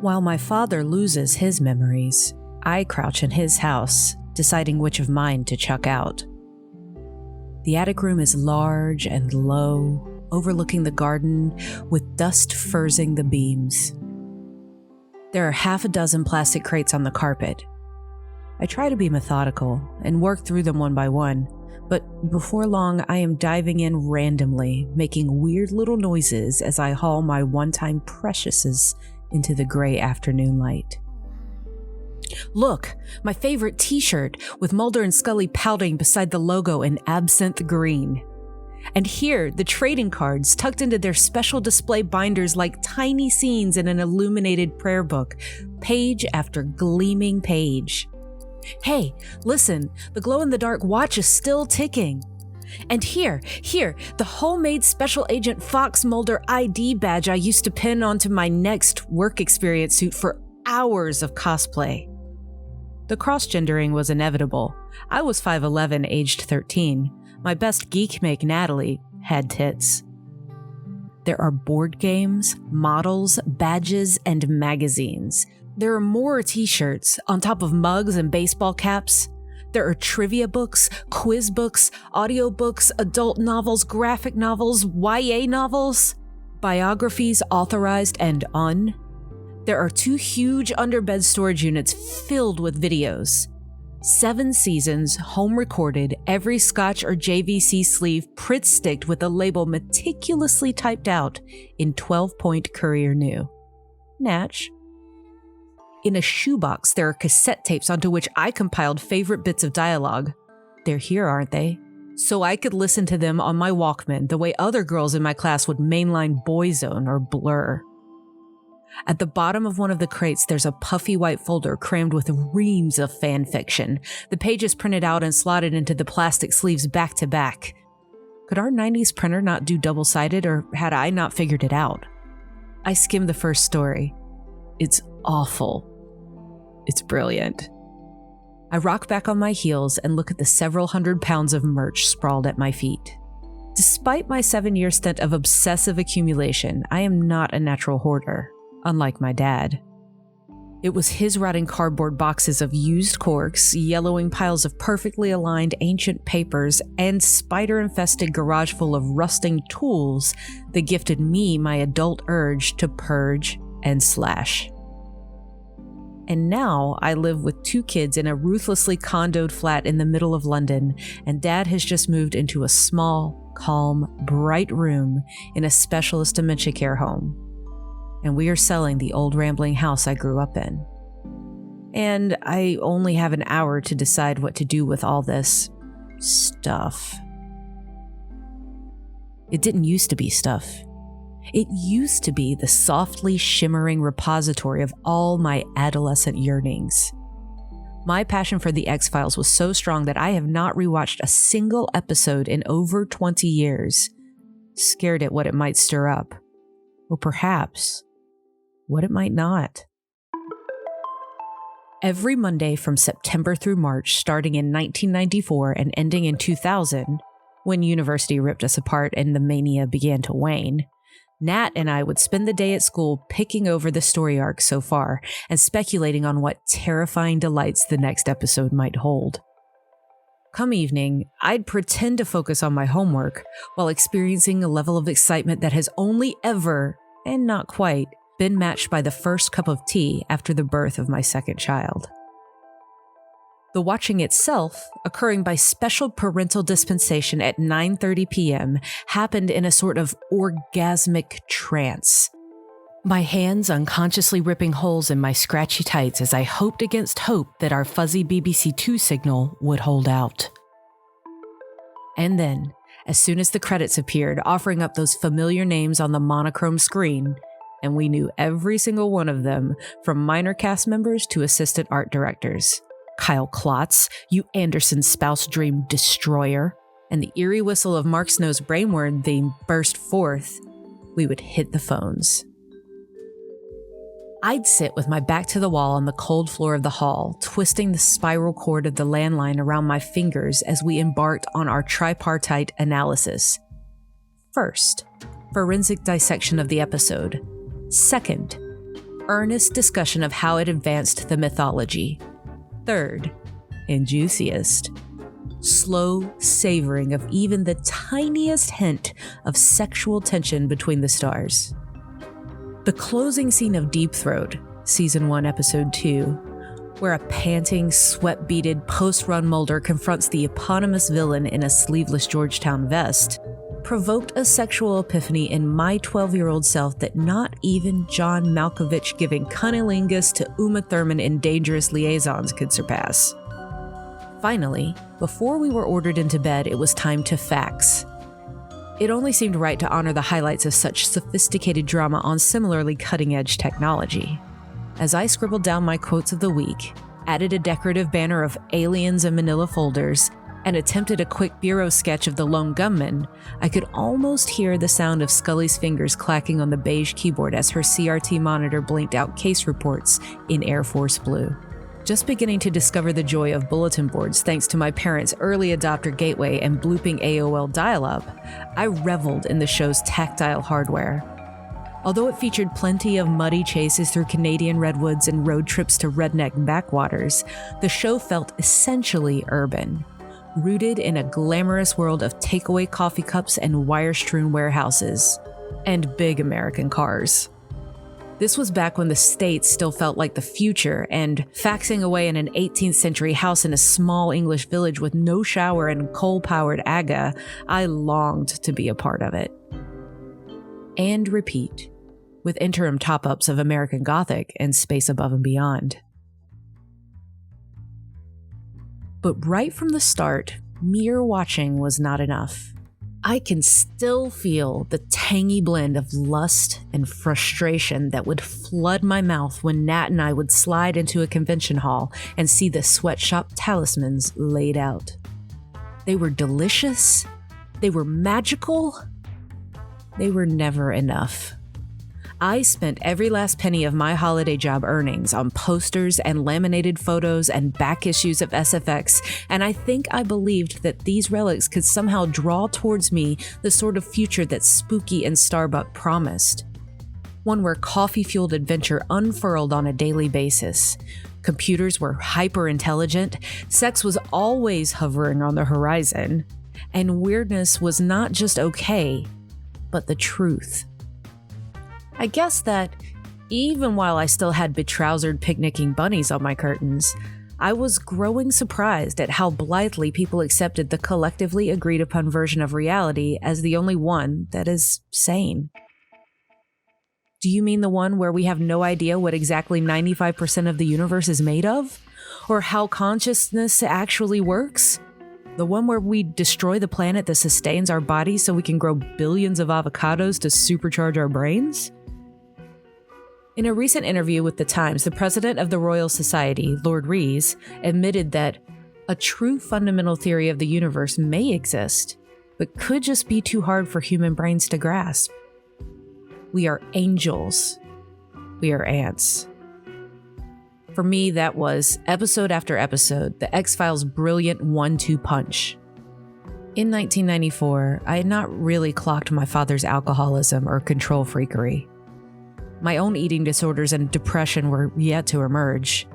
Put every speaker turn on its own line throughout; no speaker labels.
While my father loses his memories, I crouch in his house, deciding which of mine to chuck out. The attic room is large and low, overlooking the garden with dust furzing the beams. There are half a dozen plastic crates on the carpet. I try to be methodical and work through them one by one, but before long I am diving in randomly, making weird little noises as I haul my one-time preciouses into the gray afternoon light. Look, my favorite t-shirt with Mulder and Scully pouting beside the logo in absinthe green. And here, the trading cards tucked into their special display binders like tiny scenes in an illuminated prayer book, page after gleaming page. Hey, listen, the glow-in-the-dark watch is still ticking. And here, the homemade Special Agent Fox Mulder ID badge I used to pin onto my next work experience suit for hours of cosplay. The cross-gendering was inevitable. I was 5'11", aged 13. My best geek make, Natalie, had tits. There are board games, models, badges, and magazines. There are more t-shirts on top of mugs and baseball caps. There are trivia books, quiz books, audiobooks, adult novels, graphic novels, YA novels, biographies authorized and un. There are 2 huge underbed storage units filled with videos. 7 seasons, home recorded, every Scotch or JVC sleeve Pritt-sticked with a label meticulously typed out in 12-point Courier New. Natch. In a shoebox, there are cassette tapes onto which I compiled favorite bits of dialogue. They're here, aren't they? So I could listen to them on my Walkman the way other girls in my class would mainline Boyzone or Blur. At the bottom of one of the crates, there's a puffy white folder crammed with reams of fan fiction. The pages printed out and slotted into the plastic sleeves back to back. Could our 90s printer not do double-sided, or had I not figured it out? I skimmed the first story. It's awful. It's brilliant. I rock back on my heels and look at the several hundred pounds of merch sprawled at my feet. Despite my 7-year stint of obsessive accumulation, I am not a natural hoarder, unlike my dad. It was his rotting cardboard boxes of used corks, yellowing piles of perfectly aligned ancient papers, and spider-infested garage full of rusting tools that gifted me my adult urge to purge and slash. And now I live with 2 kids in a ruthlessly condoed flat in the middle of London, and Dad has just moved into a small, calm, bright room in a specialist dementia care home. And we are selling the old rambling house I grew up in. And I only have an hour to decide what to do with all this stuff. It didn't used to be stuff. It used to be the softly shimmering repository of all my adolescent yearnings. My passion for the X-Files was so strong that I have not rewatched a single episode in over 20 years, scared at what it might stir up. Or perhaps what it might not. Every Monday from September through March, starting in 1994 and ending in 2000, when university ripped us apart and the mania began to wane, Nat and I would spend the day at school picking over the story arc so far and speculating on what terrifying delights the next episode might hold. Come evening, I'd pretend to focus on my homework while experiencing a level of excitement that has only ever, and not quite, been matched by the first cup of tea after the birth of my second child. The watching itself, occurring by special parental dispensation at 9:30 p.m., happened in a sort of orgasmic trance. My hands unconsciously ripping holes in my scratchy tights as I hoped against hope that our fuzzy BBC Two signal would hold out. And then, as soon as the credits appeared, offering up those familiar names on the monochrome screen, and we knew every single one of them, from minor cast members to assistant art directors. Kyle Klotz, you Anderson spouse dream destroyer, and the eerie whistle of Mark Snow's Brainword theme burst forth, we would hit the phones. I'd sit with my back to the wall on the cold floor of the hall, twisting the spiral cord of the landline around my fingers as we embarked on our tripartite analysis. First, forensic dissection of the episode. Second, earnest discussion of how it advanced the mythology. Third, and juiciest, slow savoring of even the tiniest hint of sexual tension between the stars. The closing scene of Deep Throat, Season 1, Episode 2, where a panting, sweat-beaded post-run Mulder confronts the eponymous villain in a sleeveless Georgetown vest, provoked a sexual epiphany in my 12-year-old self that not even John Malkovich giving cunnilingus to Uma Thurman in Dangerous Liaisons could surpass. Finally, before we were ordered into bed, it was time to fax. It only seemed right to honor the highlights of such sophisticated drama on similarly cutting-edge technology. As I scribbled down my quotes of the week, added a decorative banner of aliens in manila folders, and attempted a quick bureau sketch of the lone gunman, I could almost hear the sound of Scully's fingers clacking on the beige keyboard as her CRT monitor blinked out case reports in Air Force Blue. Just beginning to discover the joy of bulletin boards thanks to my parents' early adopter gateway and blooping AOL dial-up, I reveled in the show's tactile hardware. Although it featured plenty of muddy chases through Canadian redwoods and road trips to redneck backwaters, the show felt essentially urban, rooted in a glamorous world of takeaway coffee cups and wire-strewn warehouses, and big American cars. This was back when the States still felt like the future, and faxing away in an 18th century house in a small English village with no shower and coal-powered aga, I longed to be a part of it. And repeat, with interim top-ups of American Gothic and Space Above and Beyond. But right from the start, mere watching was not enough. I can still feel the tangy blend of lust and frustration that would flood my mouth when Nat and I would slide into a convention hall and see the sweatshop talismans laid out. They were delicious. They were magical. They were never enough. I spent every last penny of my holiday job earnings on posters and laminated photos and back issues of SFX, and I think I believed that these relics could somehow draw towards me the sort of future that Spooky and Starbuck promised. One where coffee-fueled adventure unfurled on a daily basis. Computers were hyper-intelligent, sex was always hovering on the horizon, and weirdness was not just okay, but the truth. I guess that, even while I still had betrousered picnicking bunnies on my curtains, I was growing surprised at how blithely people accepted the collectively agreed upon version of reality as the only one that is sane. Do you mean the one where we have no idea what exactly 95% of the universe is made of? Or how consciousness actually works? The one where we destroy the planet that sustains our bodies so we can grow billions of avocados to supercharge our brains? In a recent interview with The Times, the president of the Royal Society, Lord Rees, admitted that a true fundamental theory of the universe may exist, but could just be too hard for human brains to grasp. We are angels. We are ants. For me, that was, episode after episode, the X-Files' brilliant 1-2 punch. In 1994, I had not really clocked my father's alcoholism or control freakery. My own eating disorders and depression were yet to emerge.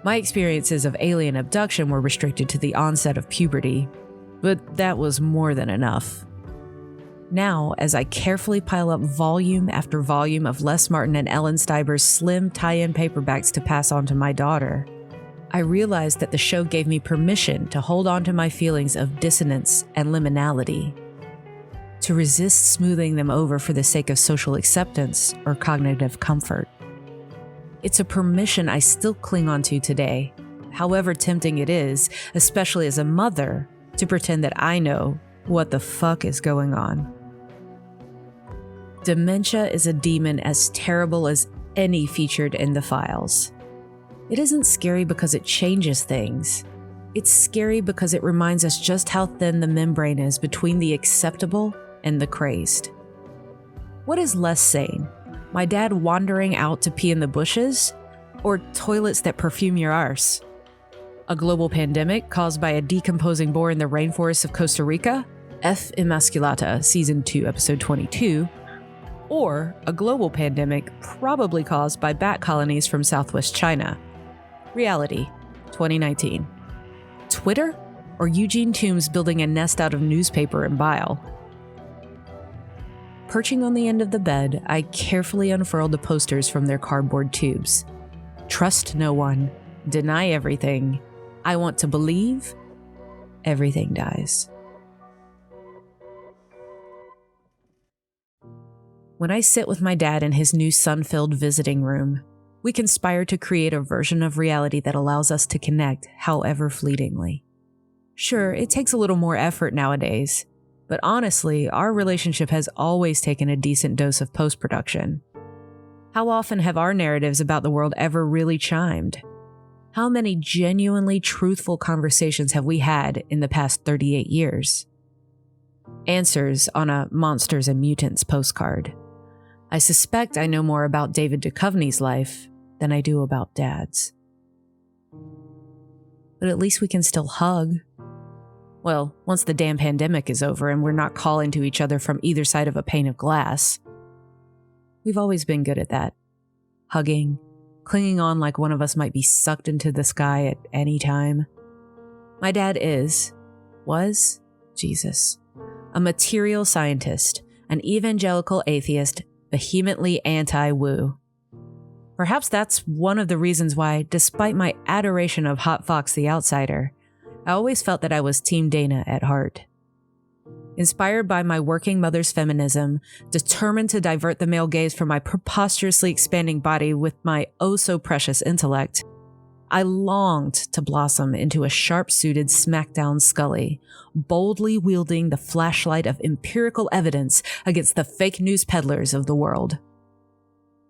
My experiences of alien abduction were restricted to the onset of puberty, but that was more than enough. Now, as I carefully pile up volume after volume of Les Martin and Ellen Steiber's slim tie-in paperbacks to pass on to my daughter, I realized that the show gave me permission to hold on to my feelings of dissonance and liminality, to resist smoothing them over for the sake of social acceptance or cognitive comfort. It's a permission I still cling on to today, however tempting it is, especially as a mother, to pretend that I know what the fuck is going on. Dementia is a demon as terrible as any featured in the files. It isn't scary because it changes things. It's scary because it reminds us just how thin the membrane is between the acceptable and the crazed. What is less sane? My dad wandering out to pee in the bushes? Or toilets that perfume your arse? A global pandemic caused by a decomposing boar in the rainforests of Costa Rica? F. Emasculata, Season 2, Episode 22. or a global pandemic probably caused by bat colonies from Southwest China. Reality, 2019. Twitter or Eugene Toombs building a nest out of newspaper and bile? Perching on the end of the bed, I carefully unfurled the posters from their cardboard tubes. Trust no one. Deny everything. I want to believe. Everything dies. When I sit with my dad in his new sun-filled visiting room, we conspire to create a version of reality that allows us to connect, however fleetingly. Sure, it takes a little more effort nowadays, but honestly, our relationship has always taken a decent dose of post-production. How often have our narratives about the world ever really chimed? How many genuinely truthful conversations have we had in the past 38 years? Answers on a Monsters and Mutants postcard. I suspect I know more about David Duchovny's life than I do about Dad's. But at least we can still hug. Well, once the damn pandemic is over and we're not calling to each other from either side of a pane of glass. We've always been good at that. Hugging, clinging on like one of us might be sucked into the sky at any time. My dad was, Jesus, a material scientist, an evangelical atheist, vehemently anti-woo. Perhaps that's one of the reasons why, despite my adoration of Hot Fox the Outsider, I always felt that I was Team Dana at heart. Inspired by my working mother's feminism, determined to divert the male gaze from my preposterously expanding body with my oh-so-precious intellect, I longed to blossom into a sharp-suited smackdown Scully, boldly wielding the flashlight of empirical evidence against the fake news peddlers of the world.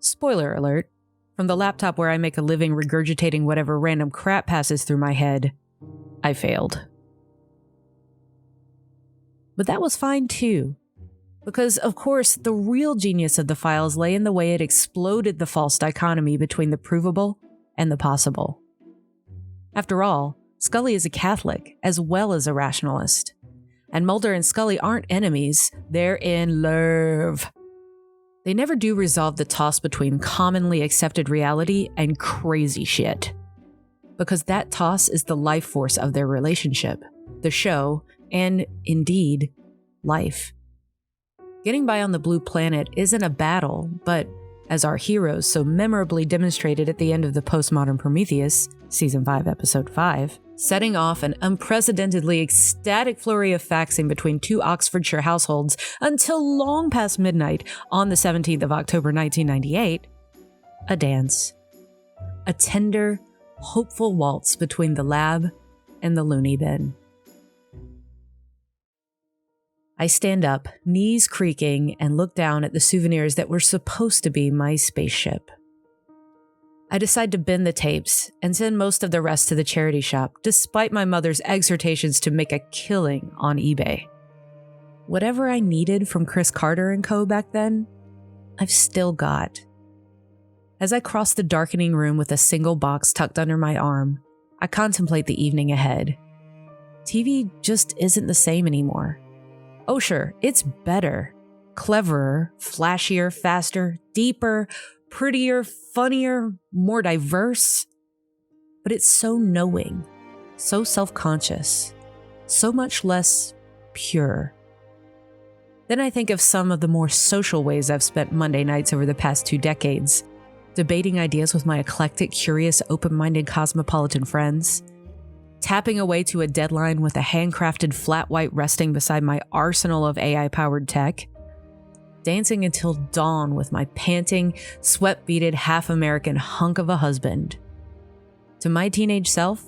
Spoiler alert, from the laptop where I make a living regurgitating whatever random crap passes through my head, I failed. But that was fine too, because of course the real genius of the files lay in the way it exploded the false dichotomy between the provable and the possible. After all, Scully is a Catholic as well as a rationalist, and Mulder and Scully aren't enemies, they're in love. They never do resolve the toss between commonly accepted reality and crazy shit, because that toss is the life force of their relationship, the show, and, indeed, life. Getting by on the blue planet isn't a battle, but, as our heroes so memorably demonstrated at the end of the postmodern Prometheus, Season 5, Episode 5, setting off an unprecedentedly ecstatic flurry of faxing between two Oxfordshire households until long past midnight on the 17th of October 1998, a dance. A tender, hopeful waltz between the lab and the loony bin. I stand up, knees creaking, and look down at the souvenirs that were supposed to be my spaceship. I decide to bin the tapes and send most of the rest to the charity shop, despite my mother's exhortations to make a killing on eBay. Whatever I needed from Chris Carter and Co. back then, I've still got. As I cross the darkening room with a single box tucked under my arm, I contemplate the evening ahead. TV just isn't the same anymore. Oh sure, it's better, cleverer, flashier, faster, deeper, prettier, funnier, more diverse. But it's so knowing, so self-conscious, so much less pure. Then I think of some of the more social ways I've spent Monday nights over the past 2 decades, debating ideas with my eclectic, curious, open-minded cosmopolitan friends, tapping away to a deadline with a handcrafted flat white resting beside my arsenal of AI-powered tech, dancing until dawn with my panting, sweat-beaded half-American hunk of a husband. To my teenage self,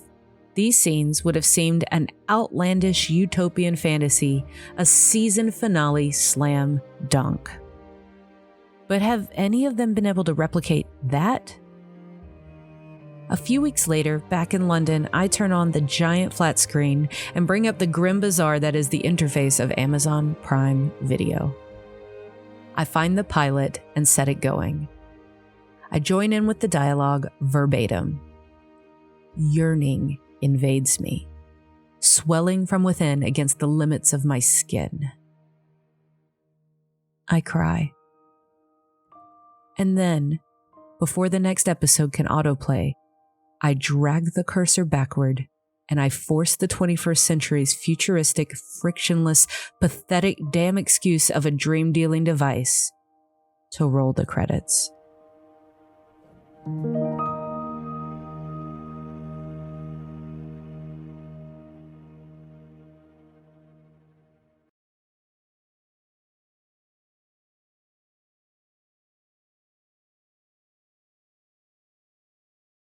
these scenes would have seemed an outlandish utopian fantasy, a season finale slam dunk. But have any of them been able to replicate that? A few weeks later, back in London, I turn on the giant flat screen and bring up the grim bazaar that is the interface of Amazon Prime Video. I find the pilot and set it going. I join in with the dialogue verbatim. Yearning invades me, swelling from within against the limits of my skin. I cry. And then, before the next episode can autoplay, I drag the cursor backward and I force the 21st century's futuristic, frictionless, pathetic damn excuse of a dream-dealing device to roll the credits.